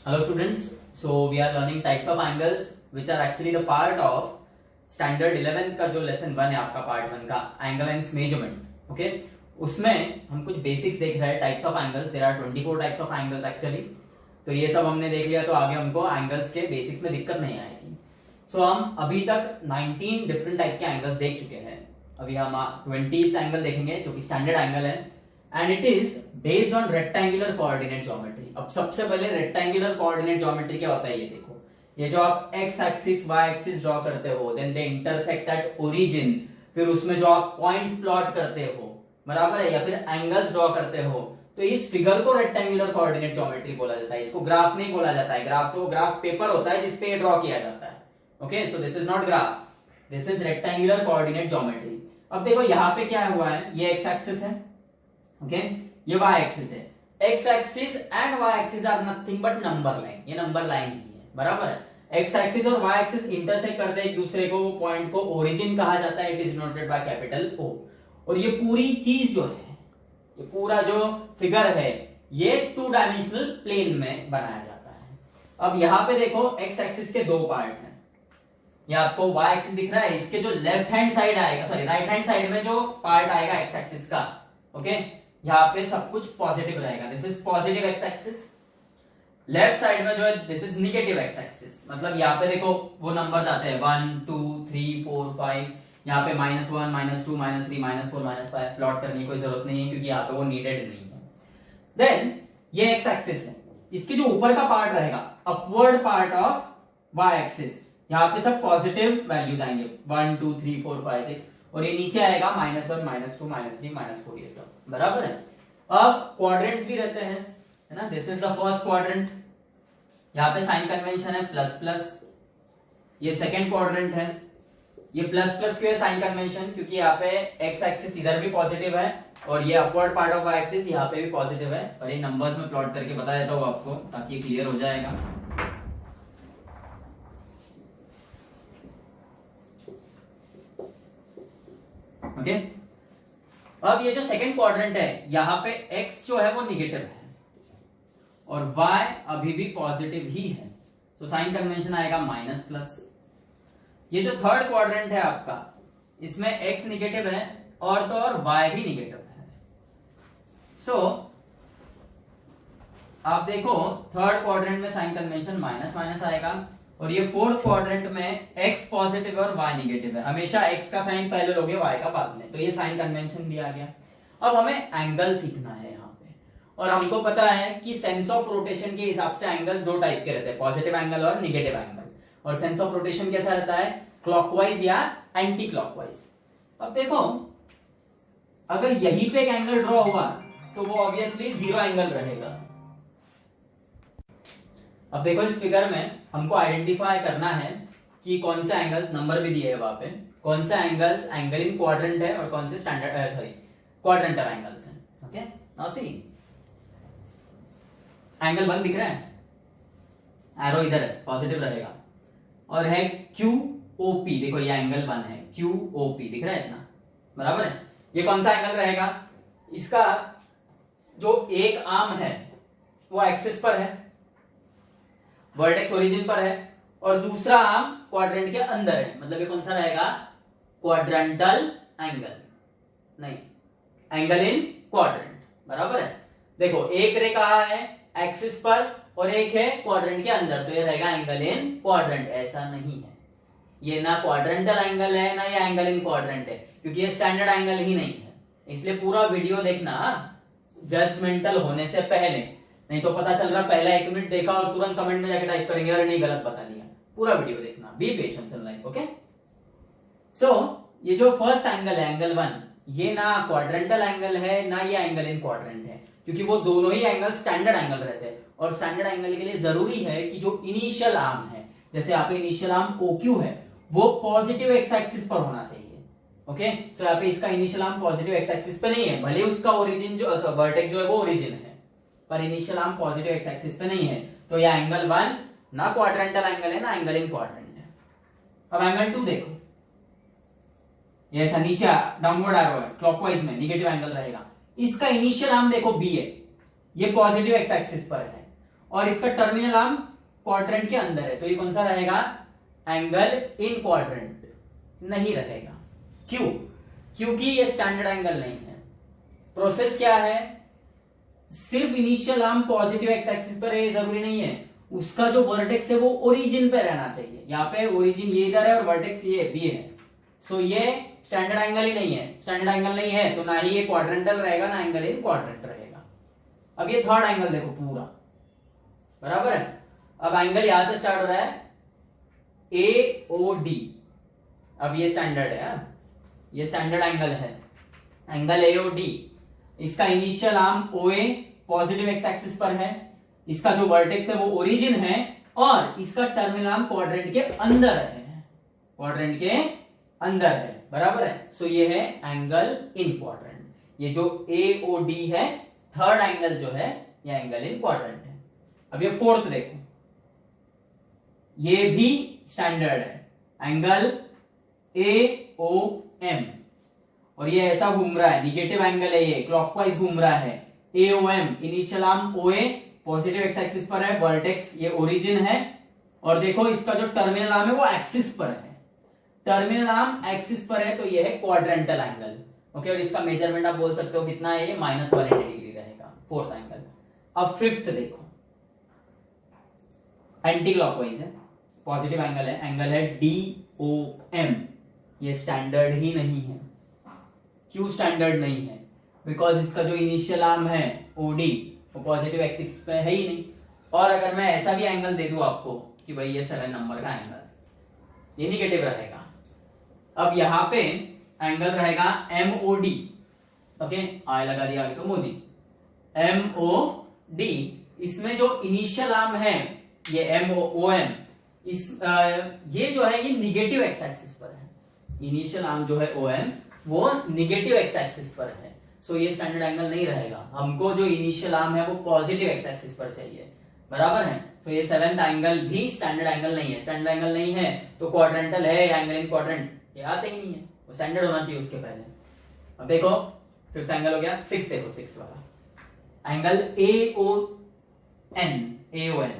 Hello students, so we are learning types of angles which are actually the part of standard 11th का जो lesson 1 है आपका part 1 का angle and measurement, okay? उसमें हम कुछ basics देख रहे हैं types of angles. There are 24 types of angles actually. तो ये सब हमने देख लिया तो आगे हमको angles के basics में दिक्कत नहीं आएगी. So हम अभी तक 19 different type के angles देख चुके हैं. अभी हम 20th angle देखेंगे जो कि standard angle है. And it is based on rectangular coordinate geometry. अब सबसे पहले rectangular coordinate geometry क्या होता है ये देखो. ये जो आप x axis y axis draw करते हो, then they intersect at origin, फिर उसमें जो आप पॉइंट्स प्लॉट करते हो, बराबर है, या फिर एंगल्स ड्रॉ करते हो, तो इस फिगर को रेक्टेंगुलर कोऑर्डिनेट ज्योमेट्री बोला जाता है. इसको ग्राफ नहीं बोला जाता है. ग्राफ पेपर होता है जिसपे ये ड्रॉ किया जाता है. Okay, so this is not graph, this is rectangular coordinate geometry. अब देखो यहाँ पे क्या हुआ है, ये x एक्सिस है, ओके, ये y एक्सिस है. x axis and y axis are nothing but number line. ये नंबर लाइन ही है, बराबर है. x एक्सिस और y एक्सिस इंटरसेक्ट करते हैं एक दूसरे को, पॉइंट को ओरिजिन कहा जाता है. It is denoted by capital O. और ये पूरी चीज जो है, ये पूरा जो फिगर है, ये 2 डायमेंशनल प्लेन में बनाया जाता है. अब यहाँ पे देखो x एक्सिस के दो पार्ट हैं. ये आपको y एक्सिस दिख रहा है, इसके जो लेफ्ट हैंड साइड आएगा, सॉरी राइट हैंड साइड में जो पार्ट आएगा x एक्सिस का, ओके, यहाँ पे सब कुछ पॉजिटिव रहेगा. This is positive x axis. Left side में जो है this is negative x axis. मतलब यहाँ पे देखो वो नंबर्स आते हैं 1 2 3 4 5. यहाँ पे -1 -2 -3 -4 -5 प्लॉट करने की कोई जरूरत नहीं है क्योंकि यहाँ पे वो नीडेड नहीं है. देन ये x एक्सिस है, इसके जो ऊपर का पार्ट रहेगा, upward part of y axis, यहाँ पे सब पॉजिटिव वैल्यूज आएंगे 1 2 3 4 5 6, और ये नीचे आएगा -1 -2 -3 -4, ये सब बराबर है. अब क्वाड्रेंट्स भी रहते हैं, है ना. This is the first quadrant, यहाँ पे साइन कन्वेंशन है प्लस प्लस. ये सेकंड क्वाड्रेंट है, ये प्लस प्लस क्यों है साइन कन्वेंशन, क्योंकि यहाँ पे x एक्सिस इधर भी पॉजिटिव है और ये upward part of y axis यहाँ पे भी पॉजिटिव है. और ये नंबर्स में प्लॉट करके बता देता हूँ आपको ताकि ये क्लियर हो जाएगा. ओके, अब ये जो सेकंड क्वाड्रेंट है, यहाँ पे x जो है वो निगेटिव है और y अभी भी पॉजिटिव ही है. तो साइन कन्वेंशन आएगा माइनस प्लस. ये जो थर्ड क्वाड्रेंट है आपका, इसमें x निगेटिव है और तो और y भी निगेटिव है. सो आप देखो थर्ड क्वाड्रेंट में साइन कन्वेंशन माइनस माइनस आएगा और ये फोर्थ क्वाड्रेंट में x पॉजिटिव और y निगेटिव है. हमेशा x का साइन पहले लोगे, y का बाद में. तो ये साइन कन्वेंशन भी आ गया. अब हमें एंगल सीखना है यहाँ पे, और हमको पता है कि सेंस ऑफ रोटेशन के हिसाब से एंगल्स दो टाइप के रहते हैं, पॉजिटिव एंगल और निगेटिव एंगल. और सेंस ऑफ रोटेशन कैसा रहता है, क्लॉकवाइज या एंटी क्लॉकवाइज. अब देखो अगर यहीं पे एक एंगल ड्रॉ हुआ तो वो ऑब्वियसली जीरो एंगल रहेगा. अब देखो इस फिगर में हमको आइडेंटिफाई करना है कि कौन से एंगल्स, नंबर भी दिए है वहां पे, कौन से एंगल्स एंगल इन क्वाड्रेंट है और कौन से स्टैंडर्ड सॉरी क्वाड्रेंटल एंगल्स हैं. ओके, नाउ सी, एंगल 1 दिख रहा है, एरो इधर है, पॉजिटिव रहेगा. और है QOP, देखो ये एंगल 1 है, QOP दिख रहा है इतना, बराबर है. ये कौन सा एंगल रहेगा, इसका जो एक आर्म है वो एक्सिस पर है, वर्टेक्स ओरिजिन पर है, और दूसरा आर्म क्वाड्रेंट के अंदर है. मतलब ये कौन सा रहेगा, क्वाड्रेंटल एंगल, नहीं एंगल इन क्वाड्रेंट, बराबर है. देखो एक रे कहा है एक्सिस पर और एक है क्वाड्रेंट के अंदर, तो ये रहेगा एंगल इन क्वाड्रेंट. ऐसा नहीं है, ये ना क्वाड्रेंटल एंगल है ना ये एंगल इन क्वाड्रेंट है, क्योंकि ये स्टैंडर्ड एंगल ही नहीं है. इसलिए पूरा वीडियो देखना जजमेंटल होने से पहले, नहीं तो पता चल रहा पहला 1 मिनट देखा और तुरंत कमेंट में जाके टाइप करेंगे अरे नहीं गलत बता दिया. पूरा वीडियो देखना, be patience in life. Okay, so ये जो फर्स्ट एंगल है एंगल 1, ये ना क्वाड्रेंटल एंगल है ना ये एंगल इन क्वाड्रेंट है, क्योंकि वो दोनों ही एंगल स्टैंडर्ड एंगल रहते हैं. और स्टैंडर्ड एंगल के लिए जरूरी है कि जो इनिशियल आर्म है, जैसे यहाँ पे इनिशियल आर्म OQ है, वो पॉजिटिव एक्स एक्सिस पर होना चाहिए. ओके, सो यहाँ पे इसका initial arm positive x axis पे नहीं है, भले उसका ओरिजिन जो वर्टेक्स जो है वो ओरिजिन है, पर initial arm positive x axis पे नहीं है. तो यह एंगल 1 ना क्वाड्रेंटल एंगल है ना एंगल इन क्वाड्रेंट है. अब एंगल 2 देखो, ये ऐसा नीचे डाउनवर्ड एरो है, क्लॉकवाइज में निगेटिव एंगल रहेगा. इसका इनिशियल आर्म देखो B है, ये पॉजिटिव एक्स एक्सिस पर है और इसका टर्मिनल आर्म क्वाड्रेंट के अंदर है, तो ये कौन सा रहेगा? एंगल इन क्वाड्रेंट नहीं रहेगा। क्यों? क्योंकि ये स्टैंडर्ड एंगल नहीं है। प्रोसेस क्या है? सिर्फ initial arm positive x axis पर है ये जरूरी नहीं है, उसका जो वर्टेक्स है वो ओरिजिन पे रहना चाहिए। यहाँ पे ओरिजिन ये इधर है और वर्टेक्स ये बी है, सो ये स्टैंडर्ड एंगल ही नहीं है। स्टैंडर्ड एंगल नहीं है तो ना ही ये क्वाड्रेंटल रहेगा ना एंगल इन क्वाड्रेंट रहेगा। अब ये थर्ड एंगल देखो पूरा बराबर है। अब एंगल यहां से स्टार्ट हो रहा है AOD, अब ये स्टैंडर्ड है, ये स्टैंडर्ड एंगल है, एंगल AOD। इसका initial arm OA positive x axis पर है, इसका जो वर्टेक्स है वो ओरिजिन है और इसका टर्मिनल आर्म क्वाड्रेंट के अंदर है, क्वाड्रेंट के अंदर है, बराबर है। सो ये है एंगल इन क्वाड्रेंट। ये जो AOD है थर्ड एंगल जो है ये एंगल इन क्वाड्रेंट है। अब ये फोर्थ देखो, ये भी स्टैंडर्ड है, एंगल AOM और ये ऐसा घूम रहा है, निगेटिव एंगल है, ये क्लॉकवाइज घूम रहा है। AOM initial arm OA positive x axis पर है, वर्टेक्स ये ओरिजिन है और देखो इसका जो टर्मिनल आर्म है वो एक्सिस पर है, टर्मिनल आर्म एक्सिस पर है, तो ये है क्वाड्रेंटल एंगल। ओके, और इसका मेजरमेंट आप बोल सकते हो कितना है, ये -180 डिग्री रहेगा, फोर्थ एंगल। अब फिफ्थ देखो, एंटी क्लॉकवाइज है, पॉजिटिव एंगल है DOM, ये स्टैंडर्ड ही नहीं है। क्यों स्टैंडर्ड नहीं है? बिकॉज इसका जो इनिशियल आर्म है OD वो पॉजिटिव एक्सिस पे है ही नहीं। और अगर मैं ऐसा भी एंगल दे दूं आपको कि भाई ये 7 नंबर का एंगल, ये निगेटिव रहेगा। अब यहां पे एंगल रहेगा MOD, ओके, आय लगा दिया आगे तो मोदी, MOD। इसमें जो इनिशियल आर्म है ये MOM, ये जो है ये निगेटिव एक्स एक्सिस पर है, इनिशियल आर्म जो है OM वो निगेटिव एक्स एक्सिस पर है, सो ये स्टैंडर्ड एंगल नहीं रहेगा। हमको जो इनिशियल आर्म है वो पॉजिटिव एक्स एक्सिस पर चाहिए, बराबर है। तो ये सेवेंथ एंगल भी स्टैंडर्ड एंगल नहीं है। स्टैंडर्ड एंगल नहीं है तो क्वाड्रेंटल है या एंगल इन क्वाड्रेंट, ये आते ही नहीं है, वो स्टैंडर्ड होना चाहिए उसके पहले। अब देखो फिफ्थ एंगल हो गया, सिक्स देखो, सिक्स वाला एंगल AON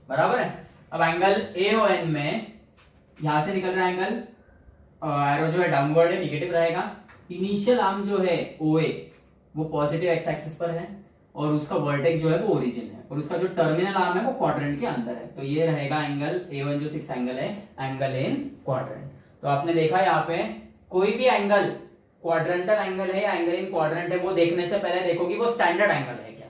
बराबर है। अब एंगल AON में यहां से निकल रहा है एंगल, एरो जो है डाउनवर्ड है, निगेटिव रहेगा। इनिशियल आर्म जो है OA वो पॉजिटिव एक्स एक्सिस पर है और उसका वर्टेक्स जो है वो ओरिजिन है और उसका जो टर्मिनल आर्म है वो क्वाड्रेंट के अंदर है, तो ये रहेगा एंगल A1 जो सिक्स एंगल है, एंगल इन क्वाड्रेंट। तो आपने देखा यहाँ पे कोई भी एंगल क्वाड्रेंटल एंगल है या एंगल इन क्वाड्रेंट है, वो देखने से पहले देखो कि वो स्टैंडर्ड एंगल है क्या,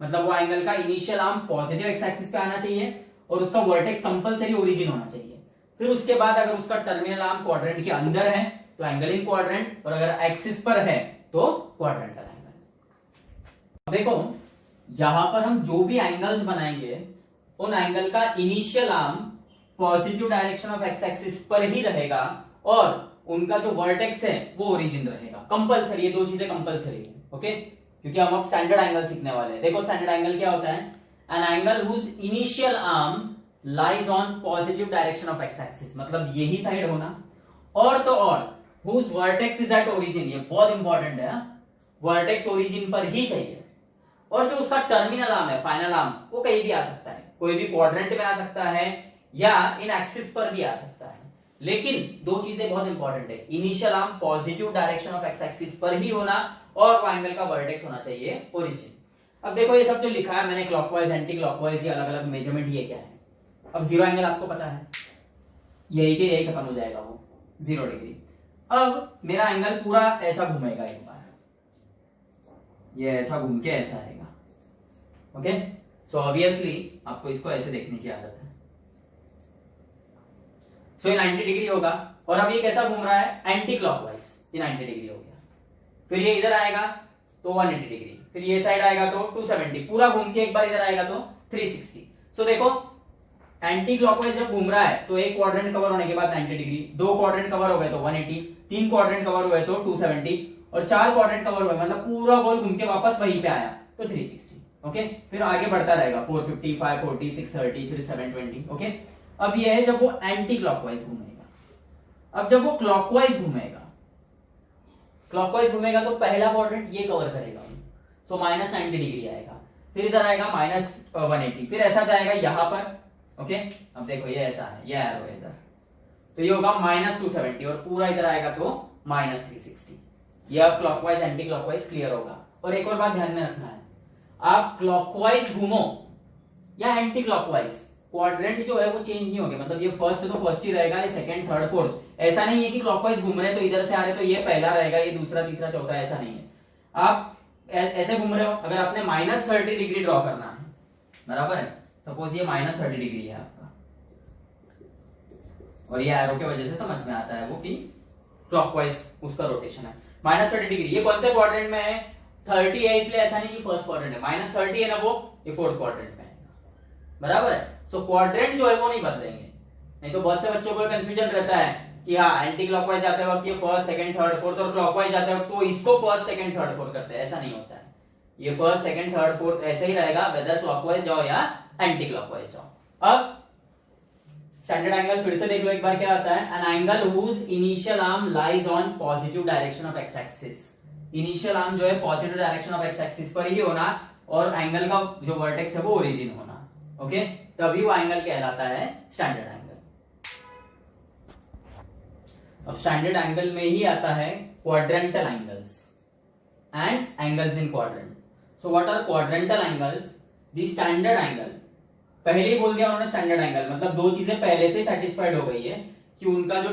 मतलब वो एंगल का initial arm positive x axis पे आना चाहिए और उसका वर्टेक्स कंपलसरी ओरिजिन होना चाहिए। फिर उसके बाद अगर उसका टर्मिनल आर्म क्वाड्रेंट के अंदर है तो एंगल इन क्वाड्रेंट, और अगर एक्सिस पर है तो क्वाड्रेंटल एंगल। देखो यहां पर हम जो भी एंगल्स बनाएंगे उन एंगल का initial arm positive direction of x axis पर ही रहेगा और उनका जो वर्टेक्स है वो ओरिजिन रहेगा, कंपलसरी, ये दो चीजें कंपलसरी है। ओके, क्योंकि हम अब स्टैंडर्ड एंगल सीखने वाले हैं। देखो स्टैंडर्ड एंगल क्या होता है, an angle whose initial arm lies on positive direction of x axis, मतलब यही साइड होना, और तो और whose vertex is at origin, ये बहुत इंपॉर्टेंट है, वर्टेक्स ओरिजिन पर ही चाहिए, और जो उसका टर्मिनल आर्म है, फाइनल आर्म, वो कहीं भी आ सकता है, कोई भी क्वाड्रेंट में आ सकता है या इन एक्सिस पर भी आ सकता है, लेकिन दो चीजें बहुत इंपॉर्टेंट है, initial arm positive direction of x axis पर ही होना और वो एंगल का वर्टेक्स होना चाहिए ओरिजिन। अब देखो ये सब जो लिखा है मैंने, क्लॉकवाइज एंटी क्लॉकवाइज, ये अलग अलग मेजरमेंट, ये क्या है। अब जीरो एंगल आपको पता है, यही के यही खत्म हो जाएगा वो 0 डिग्री। अब मेरा एंगल पूरा ऐसा घूमेगा, एक बार ये ऐसा घूम के ऐसा आएगा। ओके, सो ऑब्वियसली आपको इसको ऐसे देखने की आदत है, सो ये 90 डिग्री होगा। और अब ये कैसा घूम रहा है, एंटी क्लॉकवाइज, ये 90 डिग्री हो गया। फिर ये इधर आएगा तो 180 डिग्री, फिर ये साइड आएगा तो 270, पूरा घूम के एक बार इधर आएगा तो 360। सो देखो एंटी क्लॉकवाइज जब घूम रहा है तो एक क्वाड्रेंट कवर होने के बाद 90 डिग्री, दो क्वाड्रेंट कवर हो गए तो 180, तीन क्वाड्रेंट कवर हुए तो 270 और चार क्वाड्रेंट कवर हुए, मतलब पूरा गोल घूम के वापस वहीं पे आया तो 360। ओके, फिर आगे बढ़ता रहेगा 450, 540, 630, फिर 720। ओके, अब ये है जब वो एंटी क्लॉकवाइज घूमेगा। अब जब वो क्लॉकवाइज घूमेगा, क्लॉकवाइज घूमेगा तो पहला क्वाड्रेंट ये कवर करेगा, सो -90 डिग्री आएगा। फिर इधर आएगा -180, फिर ऐसा जाएगा यहाँ पर। ओके, अब देखो ये ऐसा है, ये एरो है इधर, तो ये होगा -270 और पूरा इधर आएगा तो -360। ये अब क्लॉकवाइज एंटी क्लॉकवाइज क्लियर होगा। और एक और बात ध्यान में रखना है, आप क्लॉकवाइज घूमो या एंटी क्लॉकवाइज, क्वाड्रेंट जो है वो चेंज नहीं होगा। मतलब ये फर्स्ट है तो फर्स्ट ही रहेगा, ये सेकंड थर्ड फोर्थ, ऐसा नहीं है कि क्लॉकवाइज घूम रहे हैं तो इधर से आ रहे तो ये पहला रहेगा, ये दूसरा तीसरा चौथा, ऐसा नहीं है। आप ऐसे घूम रहे हो, अगर आपने -30 डिग्री ड्रॉ करना है, बराबर है, सपोज ये -30 डिग्री है आपका, और ये एरो के वजह से समझ में आता है वो कि क्लॉकवाइज उसका रोटेशन है। -30 डिग्री, ये कौन से क्वाड्रेंट में है? 30 है, इसलिए ऐसा नहीं कि फर्स्ट क्वाड्रेंट है। -30 है ना वो, ये फोर्थ क्वाड्रेंट में है, बराबर है। सो क्वाड्रेंट जो है वो नहीं बदलेंगे, नहीं तो बहुत से बच्चों को कंफ्यूजन रहता है कि हाँ एंटी क्लॉकवाइज जाते वक्त ये फर्स्ट सेकंड थर्ड फोर्थ, और क्लॉकवाइज जाते वक्त तो इसको फर्स्ट सेकंड थर्ड फोर्थ करते हैं, ऐसा नहीं होता है। ये फर्स्ट सेकंड थर्ड फोर्थ ऐसे ही रहेगा, वेदर क्लॉकवाइज जाओ या एंटी क्लॉकवाइज जाओ। अब स्टैंडर्ड एंगल फिर से देख लो एक बार क्या आता है। An angle whose initial arm lies on positive direction of x axis, initial arm जो है positive direction of x axis पर ही होना, और एंगल का जो वर्टेक्स है वो ओरिजिन होना। ओके, तभी वो एंगल कहलाता है स्टैंडर्ड एंगल। अब स्टैंडर्ड एंगल में ही आता है quadrantal angles and angles in quadrant. So what are quadrantal angles? The standard angle, पहले ही बोल दिया उन्होंने स्टैंडर्ड एंगल, मतलब दो चीजें पहले से सेटिस्फाइड हो गई है कि उनका जो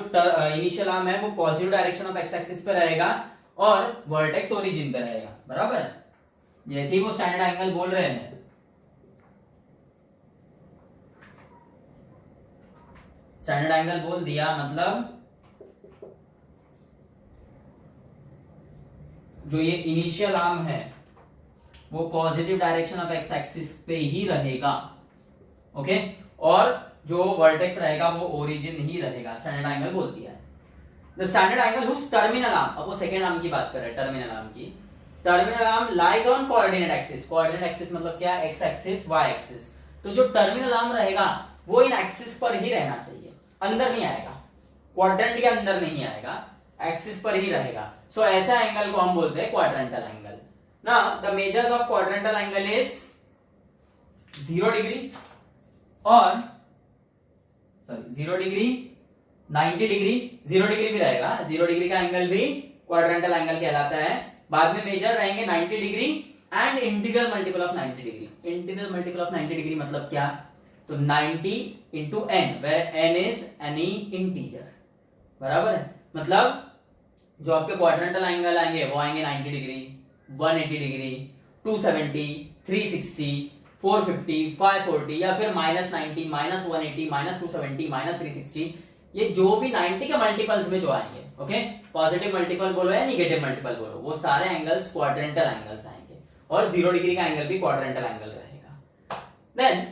इनिशियल आर्म है वो positive direction of x axis पे रहेगा और वर्टेक्स ओरिजिन पे रहेगा, बराबर है। जैसे ही वो स्टैंडर्ड एंगल बोल रहे हैं, स्टैंडर्ड एंगल बोल दिया मतलब जो ये इनिशियल आर्म है वो positive direction of x axis पे ही रहेगा। ओके, और जो वर्टेक्स रहेगा वो ओरिजिन ही रहेगा, स्टैंडर्ड एंगल बोल दिया है। The standard angle whose terminal arm, अब वो सेकंड आर्म की बात कर रहे हैं, टर्मिनल आर्म की। Terminal arm lies on coordinate axis, coordinate axis मतलब क्या? X axis, y axis. तो जो टर्मिनल आर्म रहेगा वो इन एक्सिस पर ही रहना चाहिए, अंदर नहीं आएगा, क्वाड्रेंट के अंदर नहीं आएगा, एक्सिस पर ही रहेगा। सो ऐसा एंगल को हम बोलते हैं quadrantal angle. Now the measures of quadrantal angle is 0 degree और 0 डिग्री, 90 डिग्री, 0 डिग्री भी रहेगा, 0 डिग्री का एंगल भी क्वाड्रेंटल एंगल कहलाता है। बाद में मेजर रहेंगे 90 degree and integral multiple of 90 degree. Integral multiple of 90 degree मतलब क्या? तो 90 into n, where n is any integer, बराबर है। मतलब जो आपके क्वाड्रेंटल एंगल आएंगे वो आएंगे 90 डिग्री, 180 डिग्री, 270, 360, 450, 540 या फिर -90, -180, -270, -360, ये जो भी 90 के मल्टीपल्स में जो आएंगे, ओके, पॉजिटिव मल्टीपल बोलो या निगेटिव मल्टीपल बोलो, वो सारे एंगल्स क्वाड्रेंटल एंगल्स आएंगे। और 0 डिग्री का एंगल भी क्वाड्रेंटल एंगल रहेगा। देन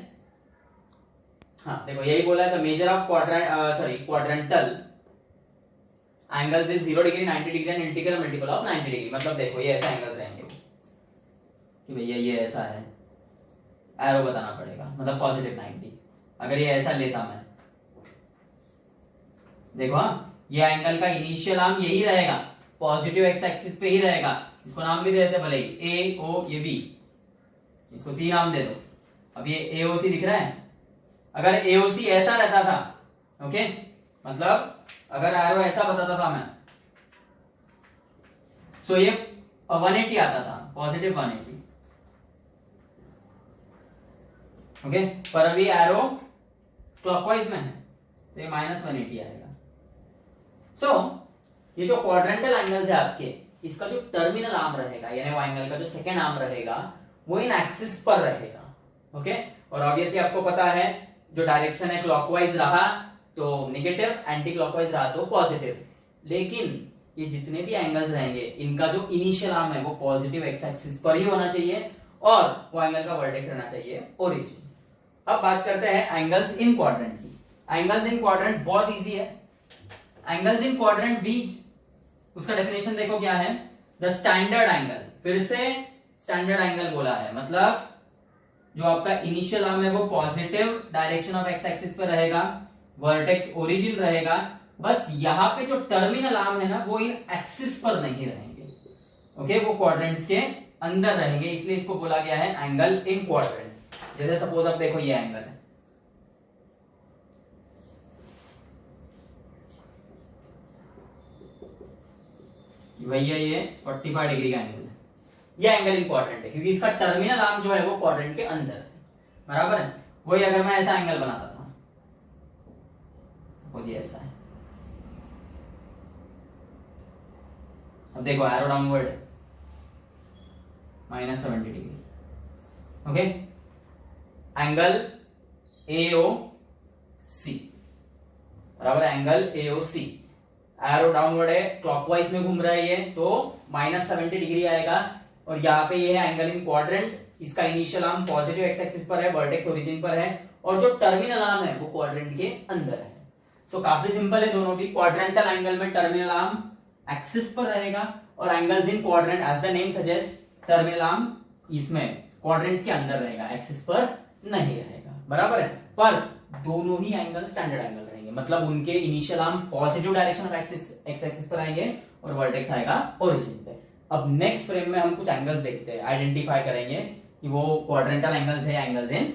हाँ देखो यही बोला है, the measure of quadrantal angles is 0 degree, 90 degree and integral multiple of 90 degree. मतलब देखो ये ऐसा एंगल रहेंगे कि भैया ये ऐसा है, एरो बताना पड़ेगा, मतलब पॉजिटिव 90। अगर ये ऐसा लेता मैं, देखो हाँ, ये एंगल का इनिशियल आर्म यही रहेगा, पॉजिटिव एक्स एक्सिस पे ही रहेगा। इसको नाम भी दे देते भले ही, ए ओ ये बी, इसको सी नाम दे दो। अब ये एओसी दिख रहा है, अगर एओसी ऐसा रहता था, ओके, मतलब अगर एरो ऐसा बताता था मैं, सो ये 180 आता था, पॉजिटिव 180, ओके, पर अभी एरो क्लॉकवाइज में है तो ये -180 आएगा। सो ये जो क्वाड्रेंटल एंगल्स है आपके, इसका जो टर्मिनल आर्म रहेगा, यानी वो एंगल का जो सेकेंड आर्म रहेगा वो इन एक्सिस पर रहेगा, ओके। और ऑब्वियसली आपको पता है जो डायरेक्शन है क्लॉकवाइज रहा तो नेगेटिव, एंटी क्लॉकवाइज रहा तो पॉजिटिव। लेकिन ये जितने भी एंगल्स रहेंगे इनका जो इनिशियल आर्म है वो पॉजिटिव एक्स एक्सिस पर ही होना चाहिए और वो एंगल का वर्टेक्स रहना चाहिए ओरिजिन। अब बात करते हैं एंगल्स इन क्वाड्रेंट की। एंगल्स इन क्वाड्रेंट बहुत इजी है। एंगल्स इन क्वाड्रेंट भी उसका डेफिनेशन देखो क्या है, द स्टैंडर्ड एंगल, फिर से स्टैंडर्ड एंगल बोला है, मतलब जो आपका इनिशियल आर्म है वो positive direction of x axis पर रहेगा, वर्टेक्स ओरिजिन रहेगा, बस यहां पे जो टर्मिनल आर्म है ना वो इन एक्सिस पर नहीं रहेंगे, ओके, वो क्वाड्रेंट्स के अंदर रहेंगे, इसलिए इसको बोला गया है एंगल इन क्वाड्रेंट। जैसे सपोज अब देखो ये एंगल है, भैया ये 45 डिग्री का एंगल है, ये एंगल इन क्वाड्रेंट है क्योंकि इसका टर्मिनल आर्म जो है वो क्वाड्रेंट के अंदर है, बराबर है। वही अगर मैं ऐसा एंगल बनाता था, सपोज ये ऐसा है, अब देखो एरो डाउनवर्ड है -70 डिग्री, ओके। एंगल AOC, बराबर, एंगल AOC, एरो डाउनवर्ड है, क्लॉकवाइज में घूम रहा है ये, तो -70 डिग्री आएगा। और यहाँ पे ये है एंगल इन क्वाड्रेंट, इसका initial arm positive x axis पर है, वर्टेक्स ओरिजिन पर है, और जो टर्मिनल आर्म है वो क्वाड्रेंट के अंदर है। सो काफी सिंपल है दोनों भी। क्वाड्रेंटल एंगल में टर्मिनल आर्म एक्सिस पर रहेगा, और angles in quadrant as the name suggest, terminal arm इसमें क्वाड्रेंट्स के अंदर रहेगा, एक्सिस पर नहीं रहेगा, बराबर है। पर दोनों ही एंगल स्टैंडर्ड एंगल रहेंगे, मतलब उनके initial arm positive direction of axis x axis पर आएंगे और वर्टेक्स आएगा ओरिजिन पे। अब नेक्स्ट फ्रेम में हम कुछ एंगल्स देखते हैं, आइडेंटिफाई करेंगे कि वो क्वाड्रेंटल एंगल्स है या एंगल्स इन